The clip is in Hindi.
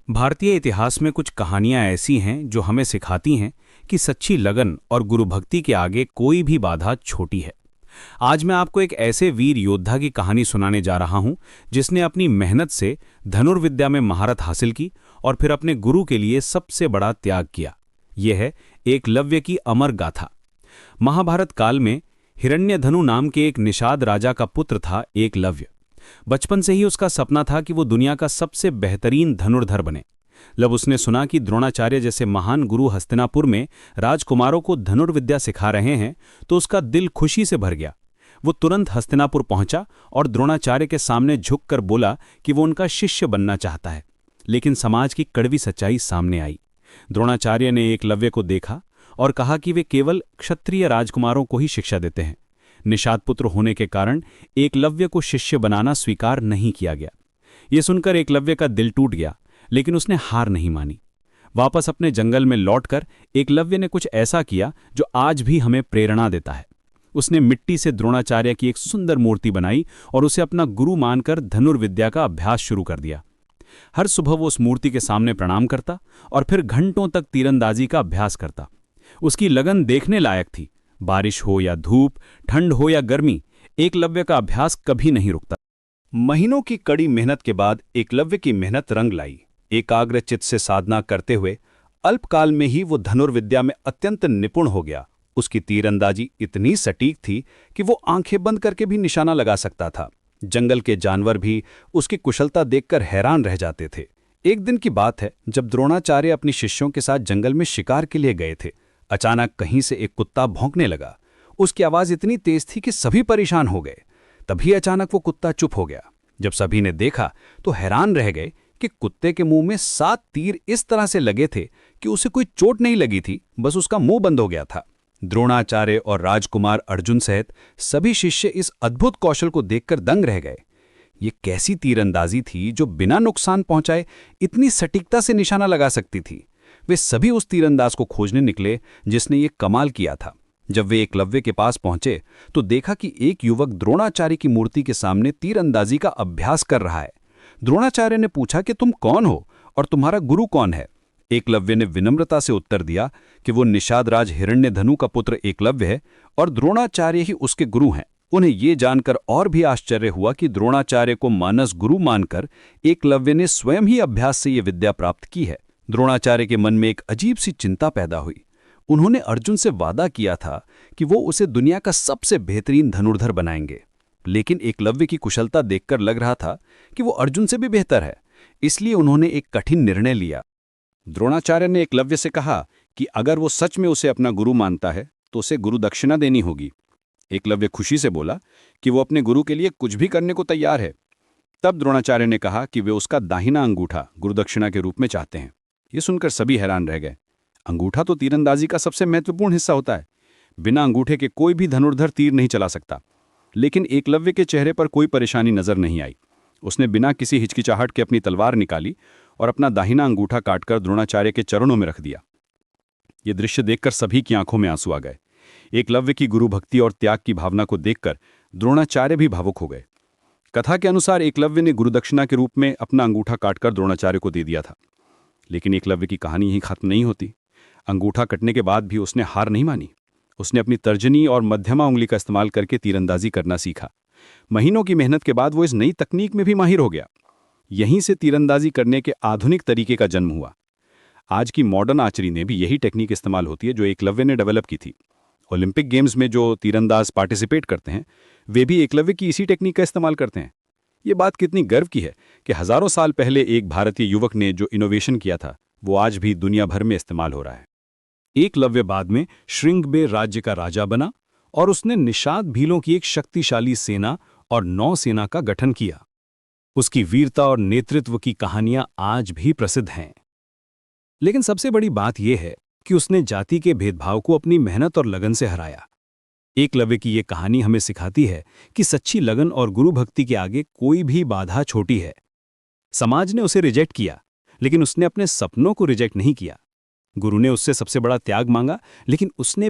भारतीय इतिहास में कुछ कहानियां ऐसी हैं जो हमें सिखाती हैं कि सच्ची लगन और गुरु भक्ति के आगे कोई भी बाधा छोटी है। आज मैं आपको एक ऐसे वीर योद्धा की कहानी सुनाने जा रहा हूं जिसने अपनी मेहनत से धनुर्विद्या में महारत हासिल की और फिर अपने गुरु के लिए सबसे बड़ा त्याग किया। यह है एकलव्य की अमर गाथा। महाभारत काल में हिरण्यधनु नाम के एक निषाद राजा का पुत्र था एकलव्य। बचपन से ही उसका सपना था कि वो दुनिया का सबसे बेहतरीन धनुर्धर बने। जब उसने सुना कि द्रोणाचार्य जैसे महान गुरु हस्तिनापुर में राजकुमारों को धनुर्विद्या सिखा रहे हैं तो उसका दिल खुशी से भर गया। वो तुरंत हस्तिनापुर पहुंचा और द्रोणाचार्य के सामने झुककर बोला कि वो उनका शिष्य बनना चाहता है। लेकिन समाज की कड़वी सच्चाई सामने आई। द्रोणाचार्य ने एकलव्य को देखा और कहा कि वे केवल क्षत्रिय राजकुमारों को ही शिक्षा देते हैं। निषाद पुत्र होने के कारण एकलव्य को शिष्य बनाना स्वीकार नहीं किया गया। ये सुनकर एकलव्य का दिल टूट गया, लेकिन उसने हार नहीं मानी। वापस अपने जंगल में लौटकर एकलव्य ने कुछ ऐसा किया जो आज भी हमें प्रेरणा देता है। उसने मिट्टी से द्रोणाचार्य की एक सुंदर मूर्ति बनाई और उसे अपना गुरु मानकर धनुर्विद्या का अभ्यास शुरू कर दिया। हर सुबह वो उस मूर्ति के सामने प्रणाम करता और फिर घंटों तक तीरंदाजी का अभ्यास करता। उसकी लगन देखने लायक थी। बारिश हो या धूप, ठंड हो या गर्मी, एकलव्य का अभ्यास कभी नहीं रुकता। महीनों की कड़ी मेहनत के बाद एकलव्य की मेहनत रंग लाई। एकाग्र चित्त से साधना करते हुए अल्पकाल में ही वो धनुर्विद्या में अत्यंत निपुण हो गया। उसकी तीरंदाजी इतनी सटीक थी कि वो आंखें बंद करके भी निशाना लगा सकता था। जंगल के जानवर भी उसकी कुशलता देखकर हैरान रह जाते थे। एक दिन की बात है, जब द्रोणाचार्य अपने शिष्यों के साथ जंगल में शिकार के लिए गए थे। अचानक कहीं से एक कुत्ता भौंकने लगा। उसकी आवाज इतनी तेज थी कि सभी परेशान हो गए। तभी अचानक वो कुत्ता चुप हो गया। जब सभी ने देखा तो हैरान रह गए कि कुत्ते के मुंह में 7 तीर इस तरह से लगे थे कि उसे कोई चोट नहीं लगी थी, बस उसका मुंह बंद हो गया था। द्रोणाचार्य और राजकुमार अर्जुन सहित सभी शिष्य इस अद्भुत कौशल को देखकर दंग रह गए। ये कैसी तीरंदाजी थी जो बिना नुकसान पहुंचाए इतनी सटीकता से निशाना लगा सकती थी। वे सभी उस तीरंदाज को खोजने निकले जिसने ये कमाल किया था। जब वे एकलव्य के पास पहुंचे तो देखा कि एक युवक द्रोणाचार्य की मूर्ति के सामने तीरंदाजी का अभ्यास कर रहा है। द्रोणाचार्य ने पूछा कि तुम कौन हो और तुम्हारा गुरु कौन है। एकलव्य ने विनम्रता से उत्तर दिया कि वो निषाद राज हिरण्यधनु का पुत्र एकलव्य है और द्रोणाचार्य ही उसके गुरु हैं। उन्हें ये जानकर और भी आश्चर्य हुआ कि द्रोणाचार्य को मानस गुरु मानकर एकलव्य ने स्वयं ही अभ्यास से ये विद्या प्राप्त की है। द्रोणाचार्य के मन में एक अजीब सी चिंता पैदा हुई। उन्होंने अर्जुन से वादा किया था कि वो उसे दुनिया का सबसे बेहतरीन धनुर्धर बनाएंगे, लेकिन एकलव्य की कुशलता देखकर लग रहा था कि वो अर्जुन से भी बेहतर है। इसलिए उन्होंने एक कठिन निर्णय लिया। द्रोणाचार्य ने एकलव्य से कहा कि अगर वो सच में उसे अपना गुरु मानता है तो उसे गुरु दक्षिणा देनी होगी। एकलव्य खुशी से बोला कि वो अपने गुरु के लिए कुछ भी करने को तैयार है। तब द्रोणाचार्य ने कहा कि वे उसका दाहिना अंगूठा गुरुदक्षिणा के रूप में चाहते हैं। ये सुनकर सभी हैरान रह गए। अंगूठा तो तीरंदाजी का सबसे महत्वपूर्ण हिस्सा होता है। बिना अंगूठे के कोई भी धनुर्धर तीर नहीं चला सकता। लेकिन एकलव्य के चेहरे पर कोई परेशानी नजर नहीं आई। उसने बिना किसी हिचकिचाहट के अपनी तलवार निकाली और अपना दाहिना अंगूठा काटकर द्रोणाचार्य के चरणों में रख दिया। ये दृश्य देखकर सभी की आंखों में आंसू आ गए। एकलव्य की गुरु भक्ति और त्याग की भावना को देखकर द्रोणाचार्य भी भावुक हो गए। कथा के अनुसार एकलव्य ने गुरुदक्षिणा के रूप में अपना अंगूठा काटकर द्रोणाचार्य को दे दिया था। लेकिन एकलव्य की कहानी यहीं खत्म नहीं होती। अंगूठा कटने के बाद भी उसने हार नहीं मानी। उसने अपनी तर्जनी और मध्यमा उंगली का इस्तेमाल करके तीरंदाजी करना सीखा। महीनों की मेहनत के बाद वो इस नई तकनीक में भी माहिर हो गया। यहीं से तीरंदाजी करने के आधुनिक तरीके का जन्म हुआ। आज की मॉडर्न आर्चरी में भी यही टेक्निक इस्तेमाल होती है जो एकलव्य ने डेवलप की थी। ओलंपिक गेम्स में जो तीरंदाज पार्टिसिपेट करते हैं वे भी एकलव्य की इसी टेक्निक का इस्तेमाल करते हैं। ये बात कितनी गर्व की है कि हजारों साल पहले एक भारतीय युवक ने जो इनोवेशन किया था वो आज भी दुनिया भर में इस्तेमाल हो रहा है। एकलव्य बाद में श्रृंगबेर राज्य का राजा बना और उसने निषाद भीलों की एक शक्तिशाली सेना और नौसेना का गठन किया। उसकी वीरता और नेतृत्व की कहानियां आज भी प्रसिद्ध हैं। लेकिन सबसे बड़ी बात यह है कि उसने जाति के भेदभाव को अपनी मेहनत और लगन से हराया। एकलव्य की ये कहानी हमें सिखाती है कि सच्ची लगन और गुरु भक्ति के आगे कोई भी बाधा छोटी है। समाज ने उसे रिजेक्ट किया, लेकिन उसने अपने सपनों को रिजेक्ट नहीं किया। गुरु ने उससे सबसे बड़ा त्याग मांगा, लेकिन उसने